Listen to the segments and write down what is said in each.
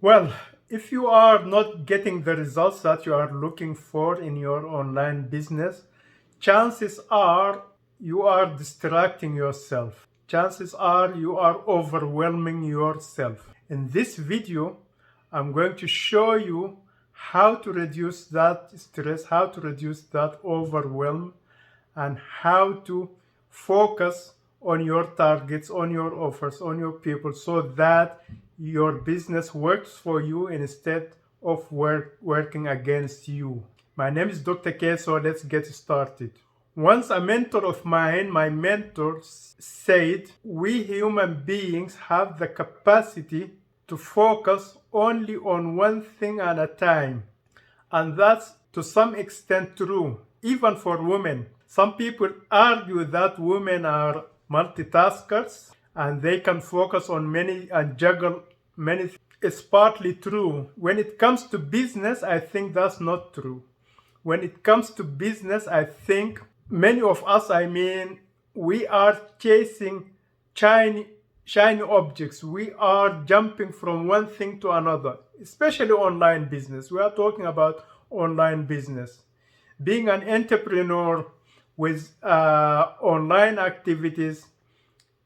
Well, if you are not getting the results that you are looking for in your online business, chances are you are distracting yourself. Chances are you are overwhelming yourself. In this video, I'm going to show you how to reduce that stress, how to reduce that overwhelm, and how to focus on your targets, on your offers, on your people, so that your business works for you instead of working against you. My name is Dr. K, so let's get started. Once a mentor of mine, my mentor said, we human beings have the capacity to focus only on one thing at a time. And that's to some extent true, even for women. Some people argue that women are multitaskers and they can focus on many and juggle many things. It's partly true. When it comes to business, I think that's not true. When it comes to business, I think many of us, we are chasing shiny objects. We are jumping from one thing to another, especially online business. We are talking about online business. Being an entrepreneur with online activities,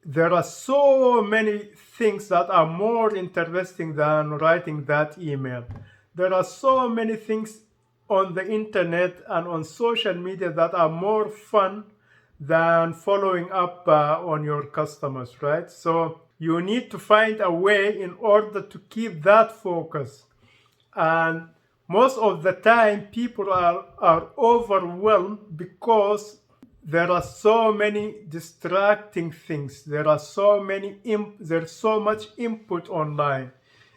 there are so many things that are more interesting than writing that email. There are so many things on the internet and on social media that are more fun than following up on your customers, right? So you need to find a way in order to keep that focus. And most of the time, people are overwhelmed because there are so many distracting things. There's so much input online.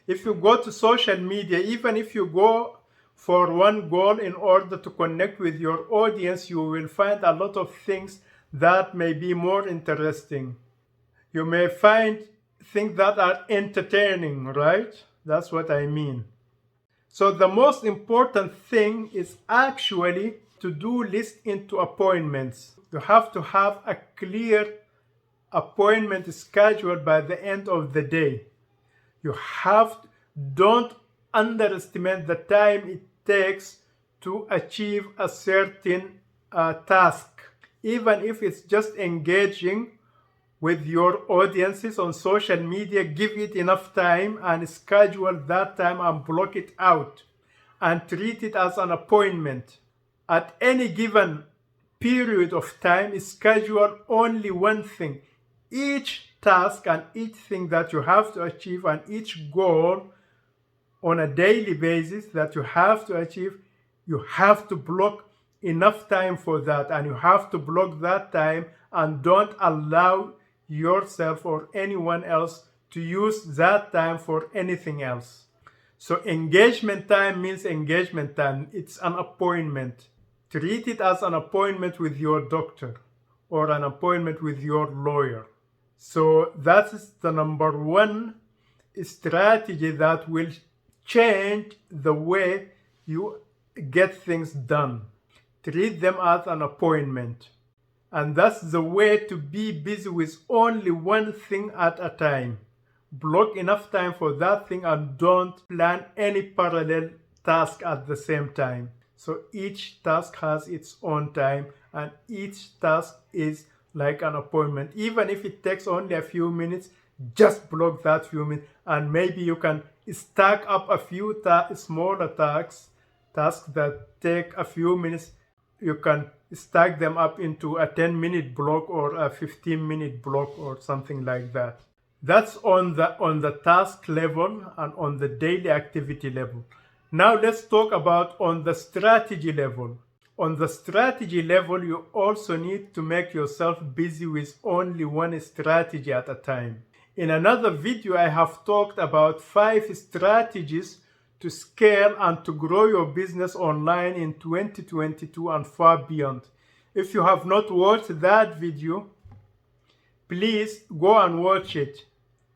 If you go to social media, even if you go for one goal in order to connect with your audience, you will find a lot of things that may be more interesting. You may find things that are entertaining, right? That's what I mean. So the most important thing is actually to-do list into appointments. You have to have a clear appointment scheduled by the end of the day. Don't underestimate the time it takes to achieve a certain task. Even if it's just engaging with your audiences on social media, give it enough time and schedule that time and block it out and treat it as an appointment. At any given period of time, schedule only one thing. Each task and each thing that you have to achieve and each goal on a daily basis that you have to achieve, you have to block enough time for that, and you have to block that time and don't allow yourself or anyone else to use that time for anything else. So engagement time means engagement time. It's an appointment. Treat it as an appointment with your doctor or an appointment with your lawyer. So that is the number one strategy that will change the way you get things done. Treat them as an appointment. And that's the way to be busy with only one thing at a time. Block enough time for that thing and don't plan any parallel task at the same time. So each task has its own time and each task is like an appointment. Even if it takes only a few minutes, just block that few minutes and maybe you can stack up a few smaller tasks that take a few minutes. You can stack them up into a 10-minute block or a 15-minute block or something like that. That's on the task level and on the daily activity level. Now let's talk about on the strategy level. On the strategy level, you also need to make yourself busy with only one strategy at a time. In another video, I have talked about 5 strategies to scale and to grow your business online in 2022 and far beyond. If you have not watched that video, please go and watch it.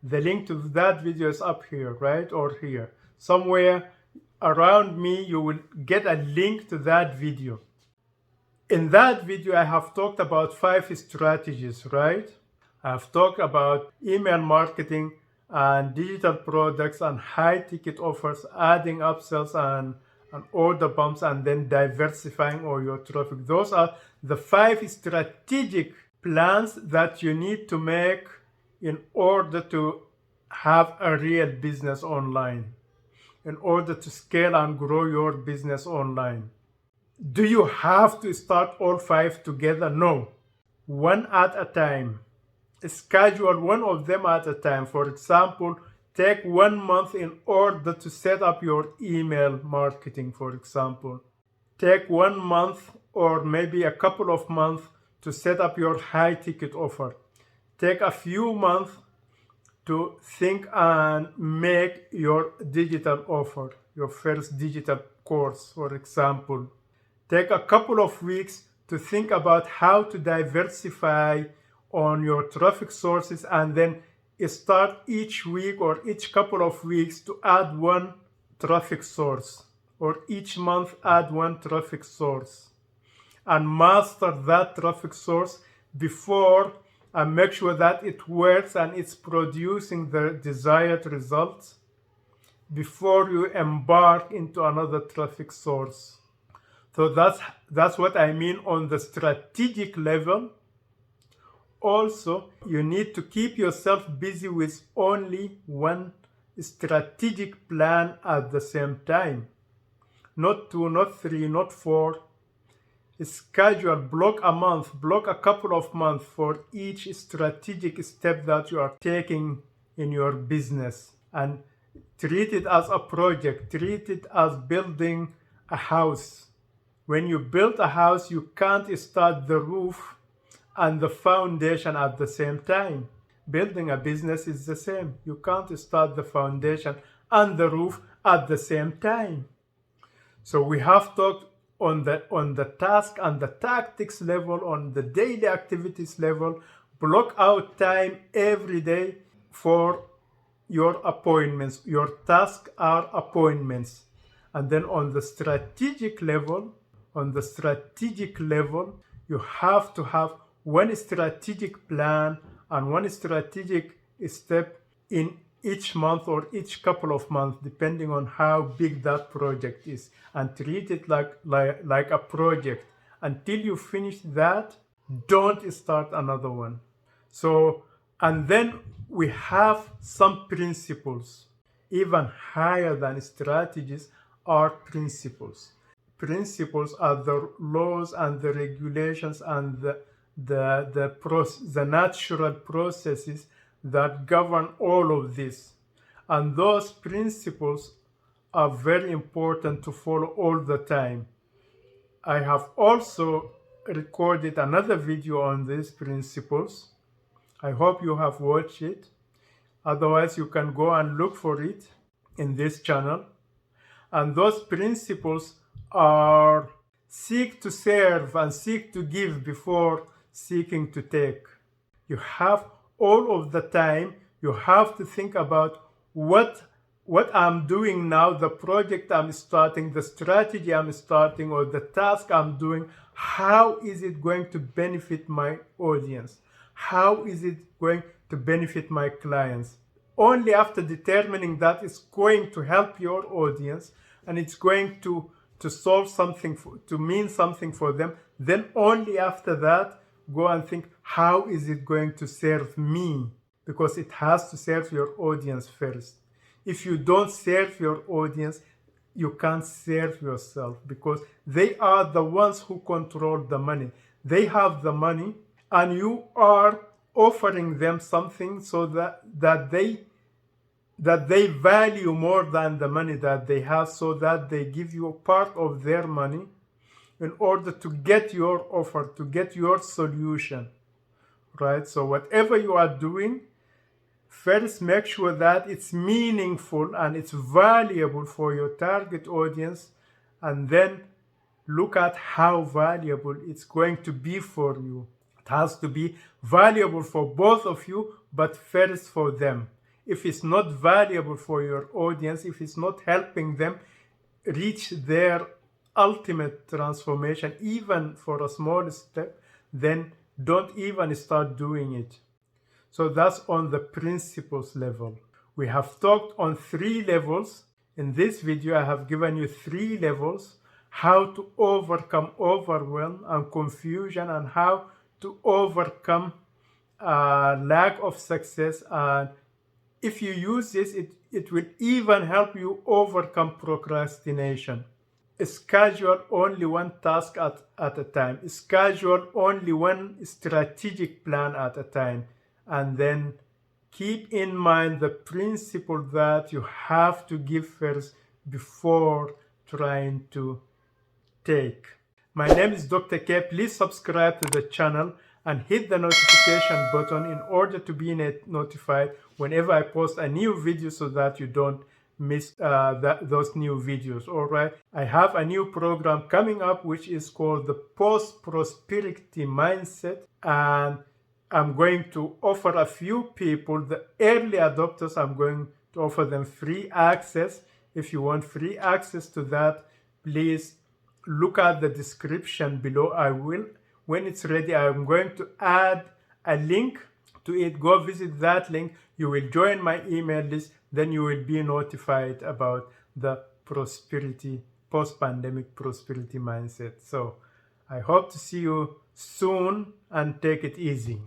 The link to that video is up here, right? Or here. Somewhere around me, you will get a link to that video. In that video, I have talked about 5 strategies, right? I have talked about email marketing, and digital products and high ticket offers, adding upsells and order bumps, and then diversifying all your traffic. Those are the 5 strategic plans that you need to make in order to have a real business online, in order to scale and grow your business online. Do you have to start all 5 together? No. One at a time. Schedule one of them at a time. For example, take 1 month in order to set up your email marketing, for example. Take 1 month or maybe a couple of months to set up your high ticket offer. Take a few months to think and make your digital offer, your first digital course, for example. Take a couple of weeks to think about how to diversify on your traffic sources, and then start each week or each couple of weeks to add one traffic source, or each month add one traffic source, and master that traffic source before, and make sure that it works and it's producing the desired results before you embark into another traffic source. So that's what I mean on the strategic level. Also, you need to keep yourself busy with only one strategic plan at the same time. Not 2, not 3, not 4. Schedule, block a month, block a couple of months for each strategic step that you are taking in your business, and treat it as a project. Treat it as building a house. When you build a house, you can't start the roof and the foundation at the same time. Building a business is the same. You can't start the foundation and the roof at the same time. So we have talked on the task and the tactics level, on the daily activities level. Block out time every day for your appointments. Your tasks are appointments. And then on the strategic level, you have to have one strategic plan and one strategic step in each month or each couple of months, depending on how big that project is, and treat it like a project. Until you finish that, don't start another one. So, and then we have some principles. Even higher than strategies are principles. Principles are the laws and the regulations and the natural processes that govern all of this. And those principles are very important to follow all the time. I have also recorded another video on these principles. I hope you have watched it. Otherwise, you can go and look for it in this channel. And those principles are: seek to serve and seek to give before seeking to take. You have all of the time, you have to think about what I'm doing now, the project I'm starting, the strategy I'm starting, or the task I'm doing. How is it going to benefit my audience? How is it going to benefit my clients? Only after determining that it's going to help your audience and it's going to solve something, to mean something for them, then only after that go and think, how is it going to serve me? Because it has to serve your audience first. If you don't serve your audience, you can't serve yourself, because they are the ones who control the money. They have the money, and you are offering them something so that they value more than the money that they have, so that they give you a part of their money in order to get your offer, to get your solution, right? So whatever you are doing, first make sure that it's meaningful and it's valuable for your target audience, and then look at how valuable it's going to be for you. It has to be valuable for both of you, but first for them. If it's not valuable for your audience, if it's not helping them reach their ultimate transformation, even for a small step, then don't even start doing it. So that's on the principles level. We have talked on 3 levels. In this video, I have given you 3 levels, how to overcome overwhelm and confusion, and how to overcome lack of success. And if you use this, it will even help you overcome procrastination. Schedule only one task at a time. Schedule only one strategic plan at a time. And then keep in mind the principle that you have to give first before trying to take. My name is Dr. K. Please subscribe to the channel and hit the notification button in order to be notified whenever I post a new video so that you don't miss those new videos. All right, I have a new program coming up which is called the Post-Prosperity Mindset, and I'm going to offer a few people, the early adopters, I'm going to offer them free access. If you want free access to that, please look at the description below. When it's ready, I'm going to add a link to it. Go visit that link. You will join my email list. Then you will be notified about the post-pandemic prosperity mindset. So I hope to see you soon, and take it easy.